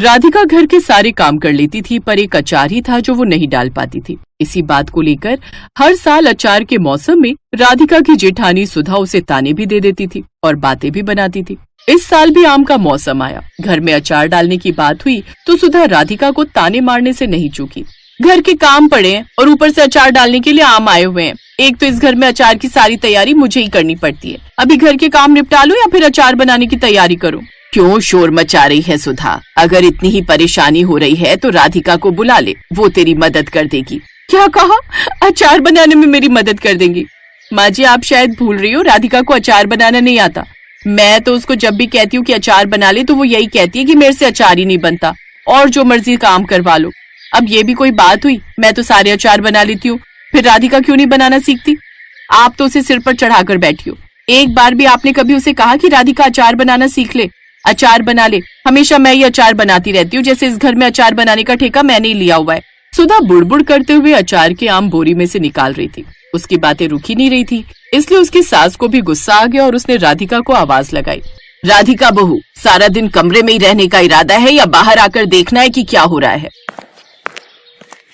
राधिका घर के सारे काम कर लेती थी, पर एक अचार ही था जो वो नहीं डाल पाती थी। इसी बात को लेकर हर साल अचार के मौसम में राधिका की जेठानी सुधा उसे ताने भी दे देती थी और बातें भी बनाती थी। इस साल भी आम का मौसम आया, घर में अचार डालने की बात हुई तो सुधा राधिका को ताने मारने से नहीं चूकी। घर के काम पड़े हैं और ऊपर से अचार डालने के लिए आम आए हुए हैं। एक तो इस घर में अचार की सारी तैयारी मुझे ही करनी पड़ती है। अभी घर के काम निपटा लूं या फिर अचार बनाने की तैयारी करूं? क्यों शोर मचा रही है सुधा? अगर इतनी ही परेशानी हो रही है तो राधिका को बुला ले, वो तेरी मदद कर देगी। क्या कहा? अचार बनाने में मेरी मदद कर देंगी? माँ जी, आप शायद भूल रही हो, राधिका को अचार बनाना नहीं आता। मैं तो उसको जब भी कहती हूँ कि अचार बना ले तो वो यही कहती है कि मेरे से अचार ही नहीं बनता और जो मर्जी काम करवा लो। अब ये भी कोई बात हुई? मैं तो सारे अचार बना लेती हूँ, फिर राधिका क्यों नहीं बनाना सीखती? आप तो उसे सिर पर चढ़ाकर बैठी हो। एक बार भी आपने कभी उसे कहा कि राधिका अचार बनाना सीख ले, अचार बना ले? हमेशा मैं ही अचार बनाती रहती हूँ, जैसे इस घर में अचार बनाने का ठेका मैंने ही लिया हुआ है। सुधा बुड़बुड़ करते हुए अचार के आम बोरी में से निकाल रही थी। उसकी बातें रुक ही नहीं रही थी, इसलिए उसकी सास को भी गुस्सा आ गया और उसने राधिका को आवाज लगाई। राधिका बहू, सारा दिन कमरे में ही रहने का इरादा है या बाहर आकर देखना है कि क्या हो रहा है?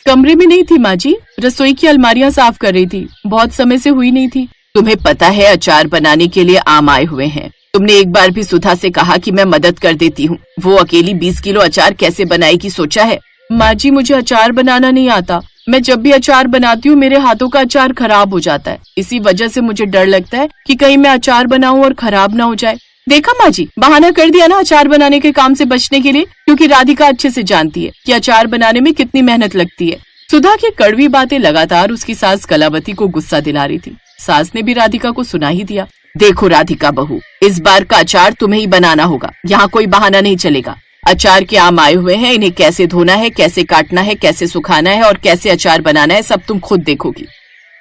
कमरे में नहीं थी माँ जी, रसोई की अलमारियां साफ कर रही थी, बहुत समय से हुई नहीं थी। तुम्हें पता है अचार बनाने के लिए आम आए हुए हैं। तुमने एक बार भी सुधा से कहा कि मैं मदद कर देती हूँ। वो अकेली 20 किलो अचार कैसे बनाएगी, सोचा है? माँ जी, मुझे अचार बनाना नहीं आता। मैं जब भी अचार बनाती हूँ मेरे हाथों का अचार खराब हो जाता है। इसी वजह से मुझे डर लगता है कि कहीं मैं अचार बनाऊं और खराब ना हो जाए। देखा माँ जी, बहाना कर दिया ना अचार बनाने के काम से बचने के लिए, क्योंकि राधिका अच्छे से जानती है कि अचार बनाने में कितनी मेहनत लगती है। सुधा की कड़वी बातें लगातार उसकी सास कलावती को गुस्सा दिला रही थी। सास ने भी राधिका को सुना ही दिया। देखो राधिका बहू, इस बार का अचार तुम्हें ही बनाना होगा, यहाँ कोई बहाना नहीं चलेगा। अचार के आम आए हुए हैं, इन्हें कैसे धोना है, कैसे काटना है, कैसे सुखाना है और कैसे अचार बनाना है, सब तुम खुद देखोगी।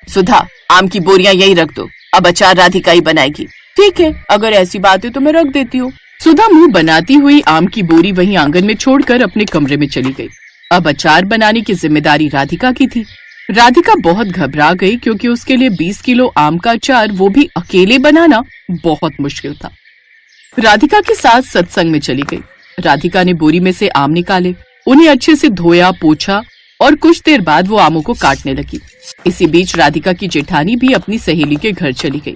सुधा, आम की बोरियां यही रख दो, अब अचार राधिका ही बनाएगी। ठीक है, अगर ऐसी बात है तो मैं रख देती हूँ। सुधा मुंह बनाती हुई आम की बोरी वहीं आंगन में छोड़कर अपने कमरे में चली गई। अब अचार बनाने की जिम्मेदारी राधिका की थी। राधिका बहुत घबरा गई, क्योंकि उसके लिए 20 किलो आम का अचार, वो भी अकेले बनाना, बहुत मुश्किल था। राधिका की सास सत्संग में चली गई। राधिका ने बोरी में से आम निकाले, उन्हें अच्छे से धोया, पोंछा और कुछ देर बाद वो आमों को काटने लगी। इसी बीच राधिका की जेठानी भी अपनी सहेली के घर चली गई।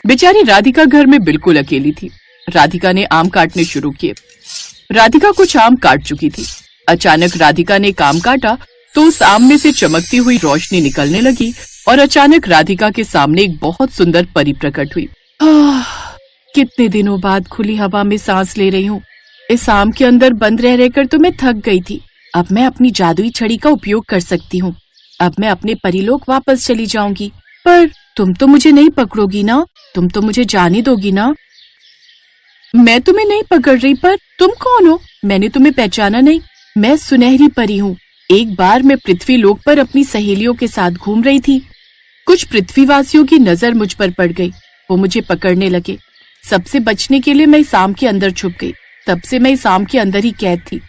बेचारी राधिका घर में बिल्कुल अकेली थी। राधिका ने आम काटने शुरू किए। राधिका कुछ आम काट चुकी थी। अचानक राधिका ने काम काटा तो उस आम में से चमकती हुई रोशनी निकलने लगी और अचानक राधिका के सामने एक बहुत सुंदर परी प्रकट हुई। कितने दिनों बाद खुली हवा में सांस ले रही हूँ। इस आम के अंदर बंद रह रहकर तो मैं थक गई थी। अब मैं अपनी जादुई छड़ी का उपयोग कर सकती हूँ। अब मैं अपने परीलोक वापस चली जाऊंगी। पर तुम तो मुझे नहीं पकड़ोगी ना? तुम तो मुझे जाने दोगी ना? मैं तुम्हें नहीं पकड़ रही, पर तुम कौन हो? मैंने तुम्हें पहचाना नहीं। मैं सुनहरी परी हूँ। एक बार मैं पृथ्वी लोक पर अपनी सहेलियों के साथ घूम रही थी। कुछ पृथ्वीवासियों की नजर मुझ पर पड़ गई। वो मुझे पकड़ने लगे। सबसे बचने के लिए मैं इस आम के अंदर छुप गई। तब से मैं इस आम के अंदर ही कैद थी।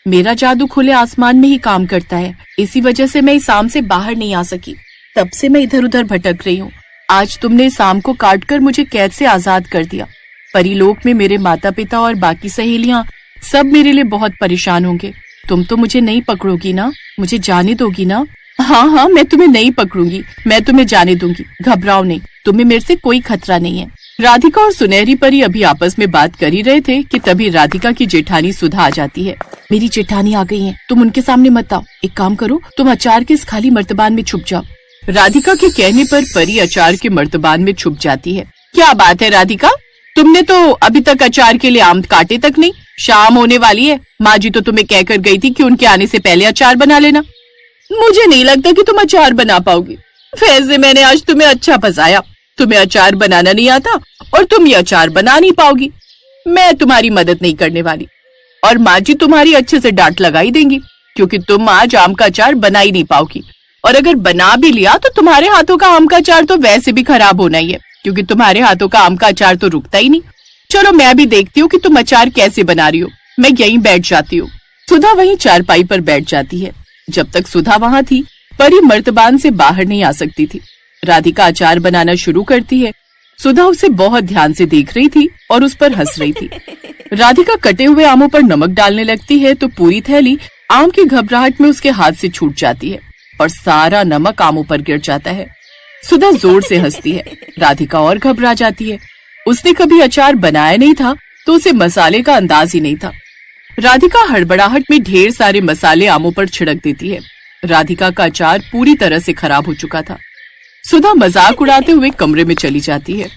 मेरा जादू खुले आसमान में ही काम करता है, इसी वजह से मैं इस आम से बाहर नहीं आ सकी। तब से मैं इधर उधर भटक रही हूँ। आज तुमने इस आम को काटकर मुझे कैद से आजाद कर दिया। परीलोक में मेरे माता पिता और बाकी सहेलियां सब मेरे लिए बहुत परेशान होंगे। तुम तो मुझे नहीं पकड़ोगी ना? मुझे जाने दोगी ना? हाँ हाँ, मैं तुम्हें नहीं पकड़ूंगी, मैं तुम्हें जाने दूंगी। घबराओ नहीं, तुम्हें मेरे से कोई खतरा नहीं है। राधिका और सुनहरी परी अभी आपस में बात कर ही रहे थे कि तभी राधिका की जेठानी सुधा आ जाती है। मेरी जेठानी आ गई है, तुम उनके सामने मत आओ। एक काम करो, तुम अचार के इस खाली मर्तबान में छुप जाओ। राधिका के कहने पर परी अचार के मर्तबान में छुप जाती है। क्या बात है राधिका, तुमने तो अभी तक अचार के लिए आम काटे तक नहीं। शाम होने वाली है, माँ जी तो तुम्हें कहकर गई थी कि उनके आने से पहले अचार बना लेना। मुझे नहीं लगता कि तुम अचार बना पाओगी। वैसे मैंने आज तुम्हें अच्छा फंसाया। तुम्हें अचार बनाना नहीं आता और तुम ये अचार बना नहीं पाओगी। मैं तुम्हारी मदद नहीं करने वाली और माँ जी तुम्हारी अच्छे से डांट लगाई देंगी, क्योंकि तुम आज आम का अचार बना ही नहीं पाओगी। और अगर बना भी लिया तो तुम्हारे हाथों का आम का अचार तो वैसे भी खराब होना ही है, क्योंकि तुम्हारे हाथों का आम का अचार तो रुकता ही नहीं। चलो मैं भी देखती हूँ कि तुम अचार कैसे बना रही हो। मैं यहीं बैठ जाती हूँ। सुधा वहीं चारपाई पर बैठ जाती है। जब तक सुधा वहाँ थी, परी मर्तबान से बाहर नहीं आ सकती थी। राधिका अचार बनाना शुरू करती है। सुधा उसे बहुत ध्यान से देख रही थी और उस पर हंस रही थी। राधिका कटे हुए आमों पर नमक डालने लगती है तो पूरी थैली आम की घबराहट में उसके हाथ से छूट जाती है और सारा नमक आमों पर गिर जाता है। सुधा जोर से हंसती है। राधिका और घबरा जाती है। उसने कभी अचार बनाया नहीं था तो उसे मसाले का अंदाज ही नहीं था। राधिका हड़बड़ाहट में ढेर सारे मसाले आमों पर छिड़क देती है। राधिका का अचार पूरी तरह से खराब हो चुका था। सुधा मजाक उड़ाते हुए कमरे में चली जाती है।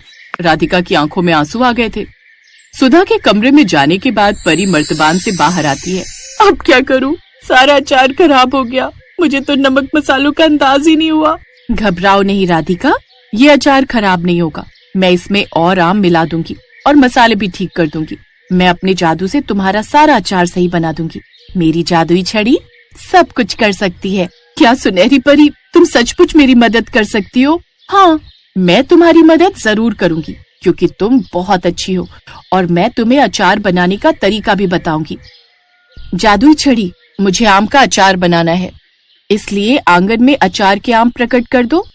राधिका की आंखों में आंसू आ गए थे। सुधा के कमरे में जाने के बाद परी मर्तबान से बाहर आती है। अब क्या करूं? सारा अचार खराब हो गया। मुझे तो नमक मसालों का अंदाज ही नहीं हुआ। घबराओ नहीं राधिका, ये अचार खराब नहीं होगा। मैं इसमें और आम मिला दूंगी और मसाले भी ठीक कर दूंगी। मैं अपने जादू से तुम्हारा सारा अचार सही बना दूंगी। मेरी जादुई छड़ी सब कुछ कर सकती है। क्या सुनहरी परी, तुम सचमुच मेरी मदद कर सकती हो? हाँ, मैं तुम्हारी मदद जरूर करूंगी क्योंकि तुम बहुत अच्छी हो और मैं तुम्हें अचार बनाने का तरीका भी बताऊंगी। जादुई छड़ी, मुझे आम का अचार बनाना है, इसलिए आंगन में अचार के आम प्रकट कर दो।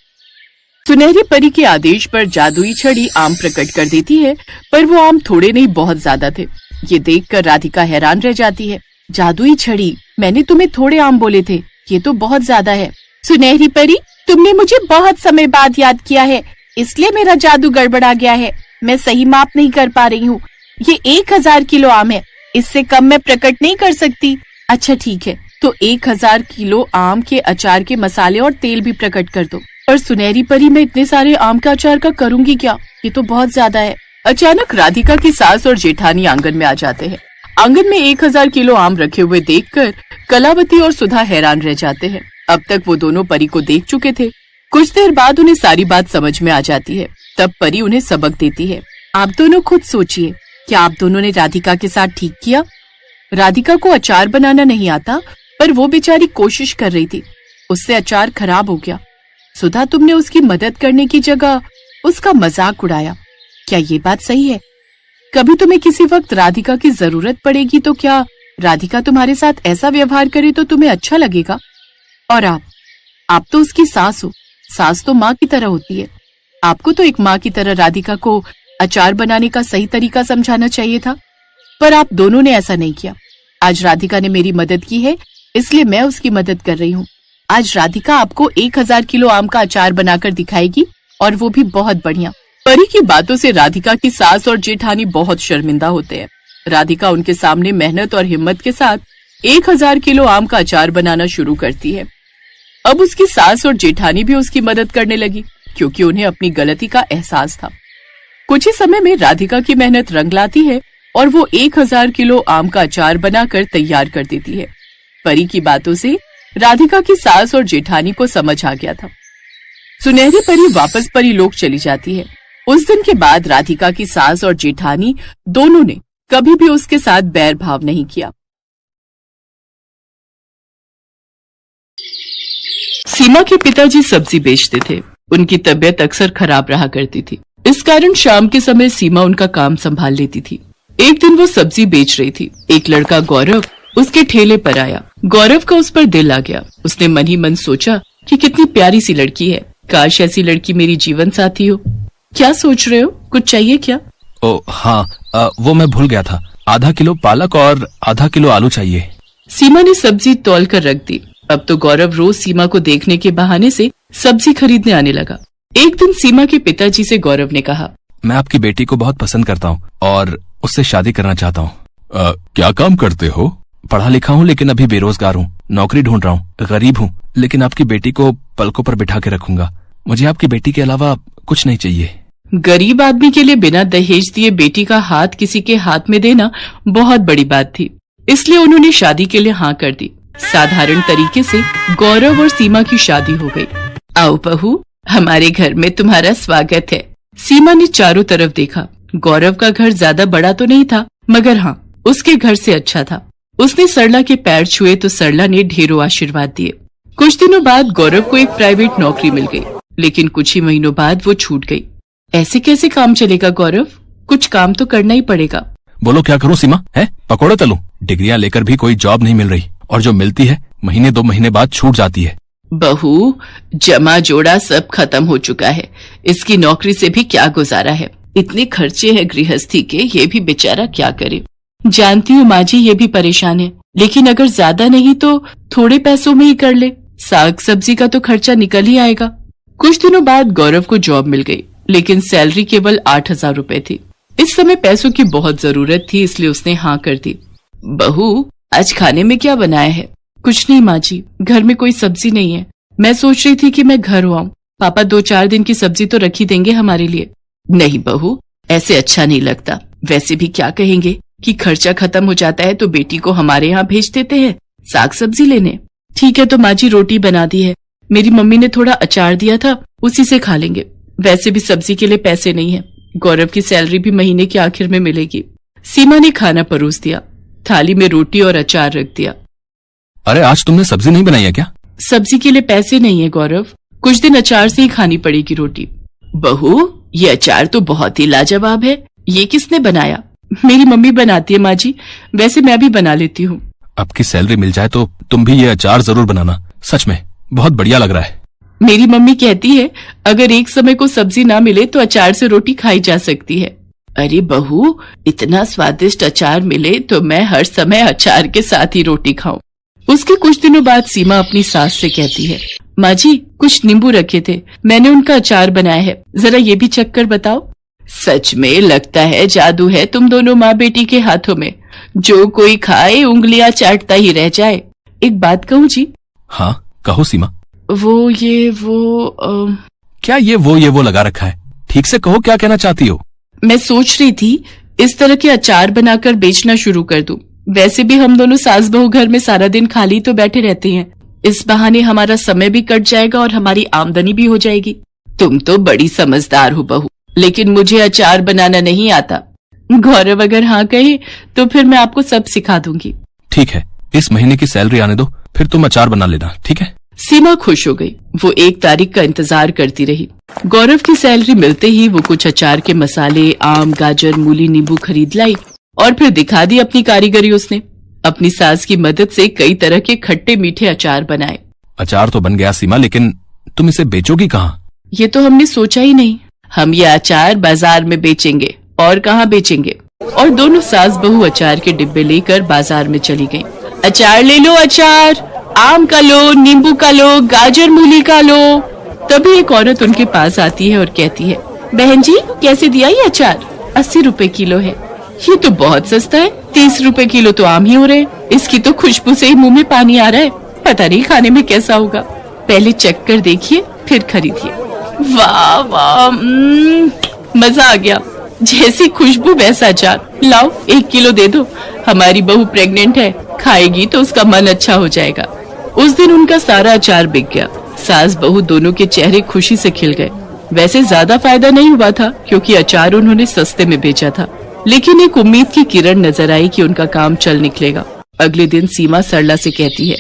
सुनहरी परी के आदेश पर जादुई छड़ी आम प्रकट कर देती है, पर वो आम थोड़े नहीं बहुत ज्यादा थे। ये देखकर राधिका हैरान रह जाती है। जादुई छड़ी, मैंने तुम्हें थोड़े आम बोले थे, ये तो बहुत ज्यादा है। सुनहरी परी, तुमने मुझे बहुत समय बाद याद किया है, इसलिए मेरा जादू गड़बड़ा गया है। मैं सही माप नहीं कर पा रही हूँ। ये 1000 किलो आम है, इससे कम मैं प्रकट नहीं कर सकती। अच्छा ठीक है, तो 1000 किलो आम के अचार के मसाले और तेल भी प्रकट कर दो। पर सुनहरी परी, मैं इतने सारे आम का अचार का करूंगी क्या? ये तो बहुत ज्यादा है। अचानक राधिका की सास और जेठानी आंगन में आ जाते हैं। आंगन में 1000 किलो आम रखे हुए देखकर कलावती और सुधा हैरान रह जाते हैं। अब तक वो दोनों परी को देख चुके थे। कुछ देर बाद उन्हें सारी बात समझ में आ जाती है। तब परी उन्हें सबक देती है। आप दोनों खुद सोचिए, क्या आप दोनों ने राधिका के साथ ठीक किया? राधिका को अचार बनाना नहीं आता, पर वो बेचारी कोशिश कर रही थी। उससे अचार खराब हो गया। सुधा, तुमने उसकी मदद करने की जगह उसका मजाक उड़ाया। क्या ये बात सही है? कभी तुम्हें किसी वक्त राधिका की जरूरत पड़ेगी तो क्या राधिका तुम्हारे साथ ऐसा व्यवहार करे तो तुम्हें अच्छा लगेगा? और आप तो उसकी सास हो। सास तो माँ की तरह होती है। आपको तो एक माँ की तरह राधिका को अचार बनाने का सही तरीका समझाना चाहिए था, पर आप दोनों ने ऐसा नहीं किया। आज राधिका ने मेरी मदद की है, इसलिए मैं उसकी मदद कर रही हूँ। आज राधिका आपको 1000 किलो आम का अचार बनाकर दिखाएगी, और वो भी बहुत बढ़िया। परी की बातों से राधिका की सास और जेठानी बहुत शर्मिंदा होते हैं। राधिका उनके सामने मेहनत और हिम्मत के साथ 1000 किलो आम का अचार बनाना शुरू करती है। अब उसकी सास और जेठानी भी उसकी मदद करने लगी, क्योंकि उन्हें अपनी गलती का एहसास था। कुछ ही समय में राधिका की मेहनत रंग लाती है और वो 1000 किलो आम का अचार बनाकर तैयार कर देती है। परी की बातों से राधिका की सास और जेठानी को समझ आ गया था। सुनहरी परी वापस परी लोक चली जाती है। उस दिन के बाद राधिका की सास और जेठानी दोनों ने कभी भी उसके साथ बैर भाव नहीं किया। सीमा के पिताजी सब्जी बेचते थे। उनकी तबीयत अक्सर खराब रहा करती थी। इस कारण शाम के समय सीमा उनका काम संभाल लेती थी। एक दिन वो सब्जी बेच रही थी। एक लड़का गौरव उसके ठेले पर आया। गौरव का उस पर दिल आ गया। उसने मन ही मन सोचा कि कितनी प्यारी सी लड़की है, काश ऐसी लड़की मेरी जीवन साथी हो। क्या सोच रहे हो, कुछ चाहिए क्या? ओ हाँ, वो मैं भूल गया था। आधा किलो पालक और आधा किलो आलू चाहिए। सीमा ने सब्जी तौल कर रख दी। अब तो गौरव रोज सीमा को देखने के बहाने से सब्जी खरीदने आने लगा। एक दिन सीमा के पिताजी से गौरव ने कहा, मैं आपकी बेटी को बहुत पसंद करता हूँ और उससे शादी करना चाहता हूँ। क्या काम करते हो? पढ़ा लिखा हूँ लेकिन अभी बेरोजगार हूँ। नौकरी ढूंढ रहा हूँ। गरीब हूँ लेकिन आपकी बेटी को पलकों पर बिठा के रखूंगा। मुझे आपकी बेटी के अलावा कुछ नहीं चाहिए। गरीब आदमी के लिए बिना दहेज दिए बेटी का हाथ किसी के हाथ में देना बहुत बड़ी बात थी, इसलिए उन्होंने शादी के लिए हाँ कर दी। साधारण तरीके से गौरव और सीमा की शादी हो गई। आओ बहू, हमारे घर में तुम्हारा स्वागत है। सीमा ने चारों तरफ देखा। गौरव का घर ज्यादा बड़ा तो नहीं था, मगर हाँ, उसके घर से अच्छा था। उसने सरला के पैर छुए तो सरला ने ढेरों आशीर्वाद दिए। कुछ दिनों बाद गौरव को एक प्राइवेट नौकरी मिल गई, लेकिन कुछ ही महीनों बाद वो छूट गई। ऐसे कैसे काम चलेगा गौरव? कुछ काम तो करना ही पड़ेगा। बोलो क्या करूं सीमा? है पकोड़े तलूं? डिग्रियां लेकर भी कोई जॉब नहीं मिल रही, और जो मिलती है महीने 2 महीने बाद छूट जाती है। बहू, जमा जोड़ा सब खत्म हो चुका है। इसकी नौकरी से भी क्या गुजारा है। इतने खर्चे हैं गृहस्थी के, ये भी बेचारा क्या करे। जानती हूँ माँ जी, ये भी परेशान है, लेकिन अगर ज्यादा नहीं तो थोड़े पैसों में ही कर ले। साग सब्जी का तो खर्चा निकल ही आएगा। कुछ दिनों बाद गौरव को जॉब मिल गई, लेकिन सैलरी केवल 8,000 रुपए थी। इस समय पैसों की बहुत जरूरत थी, इसलिए उसने हाँ कर दी। बहू, आज खाने में क्या बनाया है? कुछ नहीं माँ जी, घर में कोई सब्जी नहीं है। मैं सोच रही थी कि मैं घर आऊं, पापा 2-4 दिन की सब्जी तो रख ही देंगे हमारे लिए। नहीं बहू, ऐसे अच्छा नहीं लगता। वैसे भी क्या कहेंगे कि खर्चा खत्म हो जाता है तो बेटी को हमारे यहाँ भेज देते हैं साग सब्जी लेने। ठीक है तो माँ जी, रोटी बना दी है, मेरी मम्मी ने थोड़ा अचार दिया था, उसी से खा लेंगे। वैसे भी सब्जी के लिए पैसे नहीं है, गौरव की सैलरी भी महीने के आखिर में मिलेगी। सीमा ने खाना परोस दिया, थाली में रोटी और अचार रख दिया। अरे आज तुमने सब्जी नहीं बनाई है क्या? सब्जी के लिए पैसे नहीं है गौरव, कुछ दिन अचार से ही खानी पड़ेगी रोटी। बहू, ये अचार तो बहुत ही लाजवाब है, ये किसने बनाया? मेरी मम्मी बनाती है माँ जी, वैसे मैं भी बना लेती हूँ। आपकी सैलरी मिल जाए तो तुम भी ये अचार जरूर बनाना, सच में बहुत बढ़िया लग रहा है। मेरी मम्मी कहती है अगर एक समय को सब्जी ना मिले तो अचार से रोटी खाई जा सकती है। अरे बहू, इतना स्वादिष्ट अचार मिले तो मैं हर समय अचार के साथ ही रोटी खाऊं। उसके कुछ दिनों बाद सीमा अपनी सास से कहती है, माँ जी कुछ नींबू रखे थे, मैंने उनका अचार बनाया है, जरा ये भी चख कर बताओ। सच में लगता है जादू है तुम दोनों माँ बेटी के हाथों में, जो कोई खाए उंगलियां चाटता ही रह जाए। एक बात कहूँ जी? हाँ कहो सीमा। क्या ये वो लगा रखा है? ठीक से कहो, क्या कहना चाहती हो? मैं सोच रही थी इस तरह के अचार बनाकर बेचना शुरू कर दूं। वैसे भी हम दोनों सास बहू घर में सारा दिन खाली तो बैठे रहते हैं, इस बहाने हमारा समय भी कट जाएगा और हमारी आमदनी भी हो जाएगी। तुम तो बड़ी समझदार हो बहू, लेकिन मुझे अचार बनाना नहीं आता। गौरव अगर हाँ कहे तो फिर मैं आपको सब सिखा दूंगी। ठीक है, इस महीने की सैलरी आने दो, फिर तुम अचार बना लेना, ठीक है? सीमा खुश हो गई, वो 1 तारीख का इंतजार करती रही। गौरव की सैलरी मिलते ही वो कुछ अचार के मसाले, आम, गाजर, मूली, नींबू खरीद लाई और फिर दिखा दी अपनी कारीगरी। उसने अपनी सास की मदद से कई तरह के खट्टे मीठे अचार बनाए। अचार तो बन गया सीमा, लेकिन तुम इसे बेचोगी कहाँ? ये तो हमने सोचा ही नहीं। हम ये अचार बाजार में बेचेंगे, और कहाँ बेचेंगे। और दोनों सास बहू अचार के डिब्बे लेकर बाजार में चली गईं। अचार ले लो, अचार आम का लो, नींबू का लो, गाजर मूली का लो। तभी एक औरत उनके पास आती है और कहती है, बहन जी कैसे दिया ये अचार? 80 रुपए किलो है। ये तो बहुत सस्ता है, 30 रुपए किलो तो आम ही हो रहे। इसकी तो खुशबू से ही मुंह में पानी आ रहा है, पता नहीं खाने में कैसा होगा। पहले चख कर देखिए फिर खरीदिए। वाह वाह, मजा आ गया, जैसी खुशबू वैसा अचार। लाओ 1 किलो दे दो, हमारी बहू प्रेग्नेंट है, खाएगी तो उसका मन अच्छा हो जाएगा। उस दिन उनका सारा अचार बिक गया। सास बहू दोनों के चेहरे खुशी से खिल गए। वैसे ज्यादा फायदा नहीं हुआ था क्योंकि अचार उन्होंने सस्ते में बेचा था, लेकिन एक उम्मीद की किरण नजर आई कि उनका काम चल निकलेगा। अगले दिन सीमा सरला से कहती है,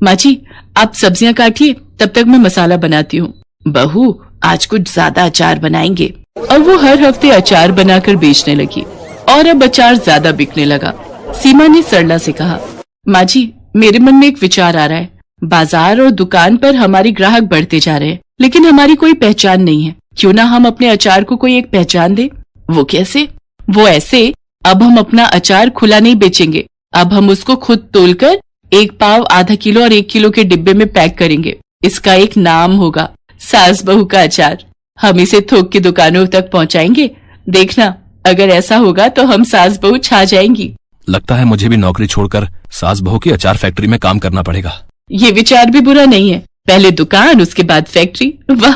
माँ जी आप सब्जियां काटिए, तब तक मैं मसाला बनाती हूँ। बहू आज कुछ ज्यादा अचार बनाएंगे। और वो हर हफ्ते अचार बनाकर बेचने लगी और अब अचार ज्यादा बिकने लगा। सीमा ने सरला से कहा, माँ जी मेरे मन में एक विचार आ रहा है। बाजार और दुकान पर हमारे ग्राहक बढ़ते जा रहे हैं, लेकिन हमारी कोई पहचान नहीं है। क्यों ना हम अपने अचार को कोई एक पहचान दे? वो कैसे? वो ऐसे, अब हम अपना अचार खुला नहीं बेचेंगे, अब हम उसको खुद तोलकर 1 पाव, आधा किलो और 1 किलो के डिब्बे में पैक करेंगे। इसका एक नाम होगा, सास बहू का अचार। हम इसे थोक की दुकानों तक पहुंचाएंगे। देखना, अगर ऐसा होगा तो हम सास बहू छा जाएंगी। लगता है मुझे भी नौकरी छोड़कर सास बहू की अचार फैक्ट्री में काम करना पड़ेगा। ये विचार भी बुरा नहीं है, पहले दुकान उसके बाद फैक्ट्री। वाह,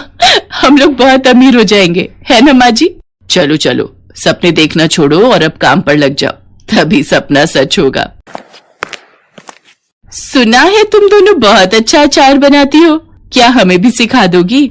हम लोग बहुत अमीर हो जाएंगे, है ना माँ जी? चलो चलो, सपने देखना छोड़ो और अब काम पर लग जाओ, तभी सपना सच होगा। सुना है तुम दोनों बहुत अच्छा अचार बनाती हो, क्या हमें भी सिखा दोगी?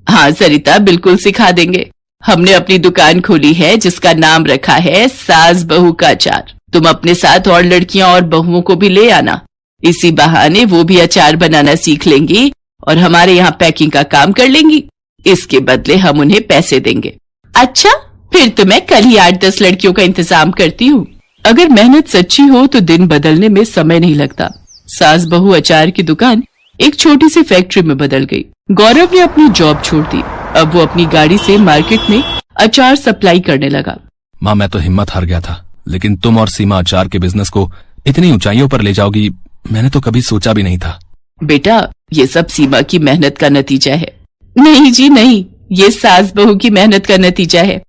हाँ सरिता, बिल्कुल सिखा देंगे। हमने अपनी दुकान खोली है जिसका नाम रखा है सास बहू का अचार। तुम अपने साथ और लड़कियां और बहुओं को भी ले आना, इसी बहाने वो भी अचार बनाना सीख लेंगी और हमारे यहाँ पैकिंग का काम कर लेंगी। इसके बदले हम उन्हें पैसे देंगे। अच्छा, फिर तो मैं कल ही 8-10 लड़कियों का इंतजाम करती हूँ। अगर मेहनत सच्ची हो तो दिन बदलने में समय नहीं लगता। सास बहू अचार की दुकान एक छोटी सी फैक्ट्री में बदल गई। गौरव ने अपनी जॉब छोड़ दी। अब वो अपनी गाड़ी से मार्केट में अचार सप्लाई करने लगा। माँ मैं तो हिम्मत हार गया था, लेकिन तुम और सीमा अचार के बिजनेस को इतनी ऊंचाइयों पर ले जाओगी, मैंने तो कभी सोचा भी नहीं था। बेटा, ये सब सीमा की मेहनत का नतीजा है। नहीं जी नहीं, ये सास बहू की मेहनत का नतीजा है।